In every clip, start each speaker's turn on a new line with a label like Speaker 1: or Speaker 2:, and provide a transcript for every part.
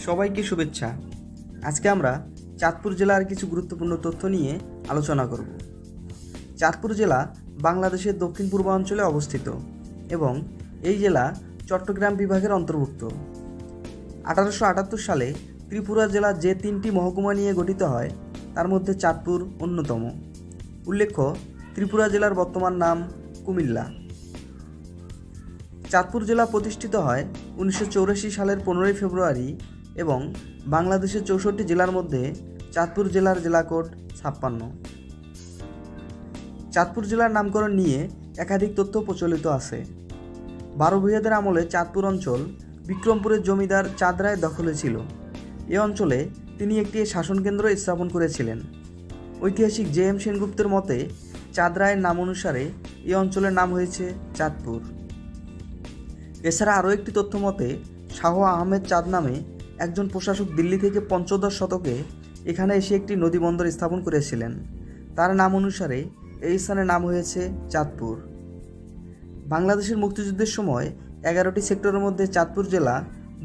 Speaker 1: সবাইকে শুভেচ্ছা। আজকে আমরা চাঁদপুর জেলার কিছু গুরুত্বপূর্ণ তথ্য নিয়ে আলোচনা করব। চাঁদপুর জেলা বাংলাদেশের দক্ষিণ পূর্বাঞ্চলে অবস্থিত এবং এই জেলা চট্টগ্রাম বিভাগের অন্তর্ভুক্ত। 1878 সালে ত্রিপুরা জেলা যে 3টি মহকুমা নিয়ে গঠিত হয় তার মধ্যে চাঁদপুর অন্যতম। উল্লেখ্য, ত্রিপুরা জেলার বর্তমান নাম কুমিল্লা। চাঁদপুর জেলা প্রতিষ্ঠিত হয় 1984 সালের 15 ফেব্রুয়ারি এবং বাংলাদেশের 64 জেলার মধ্যে চাঁদপুর জেলার জেলা কোড 56। চাঁদপুর জেলার নামকরণ নিয়ে একাধিক তথ্য প্রচলিত আছে। 12 ভূঁইয়াদের আমলে চাঁদপুর অঞ্চল বিক্রমপুরের জমিদার চাঁদ রায়ের দখলে ছিল। এ অঞ্চলে তিনি একটি শাসনকেন্দ্র স্থাপন করেছিলেন। ঐতিহাসিক জে.এম. সেনগুপ্তের মতে চাঁদ রায়ের নাম অনুসারে এই অঞ্চলের নাম হয়েছে চাঁদপুর। এছাড়া আরও একটি তথ্য মতে শাহ আহমেদ চাঁদ নামে একজন প্রশাসক দিল্লি থেকে পঞ্চদশ শতকে এখানে এসে একটি নদীবন্দর স্থাপন করেছিলেন। তার নাম অনুসারে এই স্থানের নাম হয়েছে চাঁদপুর। বাংলাদেশের মুক্তিযুদ্ধের সময় 11টি সেক্টরের মধ্যে চাঁদপুর জেলা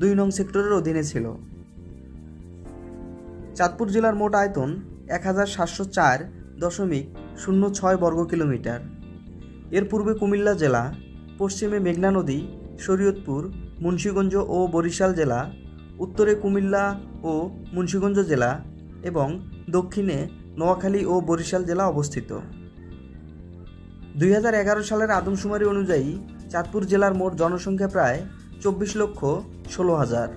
Speaker 1: 2 নং সেক্টরের অধীনে ছিল। চাঁদপুর জেলার মোট আয়তন 1704.06 বর্গ কিলোমিটার। এর পূর্বে কুমিল্লা জেলা, পশ্চিমে মেঘনা নদী, শরীয়তপুর, মুন্সিগঞ্জ ও বরিশাল জেলা, উত্তরে কুমিল্লা ও মুন্সিগঞ্জ জেলা এবং দক্ষিণে নোয়াখালী ও বরিশাল জেলা অবস্থিত। 2011 সালের আদমশুমারি অনুযায়ী চাঁদপুর জেলার মোট জনসংখ্যা প্রায় 24,16,000।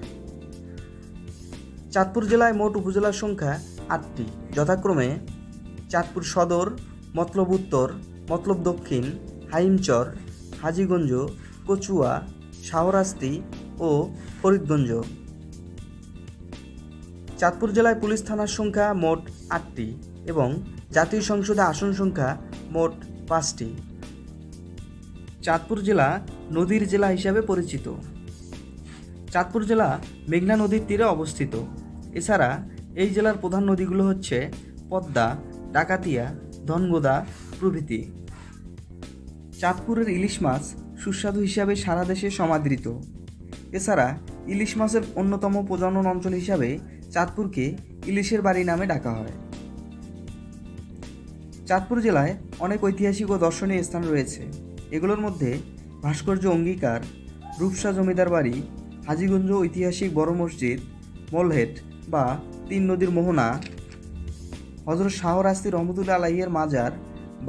Speaker 1: চাঁদপুর জেলায় মোট উপজেলার সংখ্যা 8টি, যথাক্রমে চাঁদপুর সদর, মতলব উত্তর, মতলব দক্ষিণ, হাইমচর, হাজীগঞ্জ, কচুয়া, শাহরাস্তি ও ফরিদগঞ্জ। চাঁদপুর জেলায় পুলিশ থানার সংখ্যা মোট 8টি এবং জাতীয় সংসদে আসন সংখ্যা মোট 5টি। চাঁদপুর জেলা নদীর জেলা হিসাবে পরিচিত। চাঁদপুর জেলা মেঘনা নদীর তীরে অবস্থিত। এছাড়া এই জেলার প্রধান নদীগুলো হচ্ছে পদ্মা, ডাকাতিয়া, ধনগোদা প্রভৃতি। চাঁদপুরের ইলিশ মাছ সুস্বাদু হিসাবে সারা দেশে সমাদৃত। এছাড়া ইলিশ মাছের অন্যতম প্রজনন অঞ্চল হিসাবে চাঁদপুরকে ইলিশের বাড়ি নামে ডাকা হয়। চাঁদপুর জেলায় অনেক ঐতিহাসিক ও দর্শনীয় স্থান রয়েছে। এগুলোর মধ্যে ভাস্কর্য অঙ্গীকার, রূপসা জমিদার বাড়ি, হাজীগঞ্জ ঐতিহাসিক বড় মসজিদ, মলহেট বা 3 নদীর মোহনা, হযরত শাহরাস্তি রহমতুল্লাহ আলাইহির মাজার,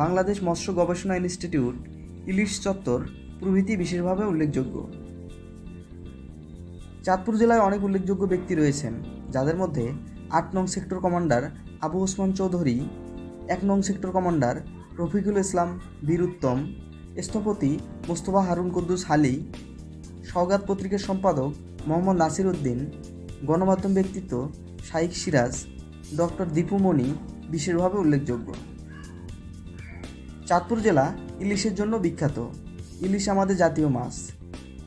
Speaker 1: বাংলাদেশ মৎস্য গবেষণা ইনস্টিটিউট, ইলিশ চত্বর প্রভৃতি বিশেষভাবে উল্লেখযোগ্য। চাঁদপুর জেলায় অনেক উল্লেখযোগ্য ব্যক্তি রয়েছেন, যাদের মধ্যে 8 নং সেক্টর কমান্ডার আবু ওসমান চৌধুরী, 1 নং সেক্টর কমান্ডার রফিকুল ইসলাম বীর উত্তম, স্থপতি মোস্তফা হারুন কুদ্দুস হালি, সওগাত পত্রিকার সম্পাদক মোহাম্মদ নাসির উদ্দিন, গণমাধ্যম ব্যক্তিত্ব শাইখ সিরাজ, ডক্টর দীপু মনি বিশেষভাবে উল্লেখযোগ্য। চাঁদপুর জেলা ইলিশের জন্য বিখ্যাত। ইলিশ আমাদের জাতীয় মাছ।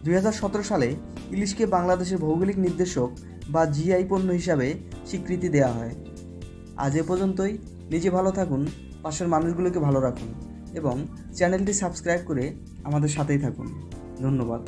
Speaker 1: 2017 সালে ইলিশকে বাংলাদেশের ভৌগোলিক নির্দেশক বা জিআই পণ্য হিসাবে স্বীকৃতি দেওয়া হয়। আজ এ পর্যন্তই। নিজে ভালো থাকুন, পাশের মানুষগুলোকে ভালো রাখুন এবং চ্যানেলটি সাবস্ক্রাইব করে আমাদের সাথেই থাকুন। ধন্যবাদ।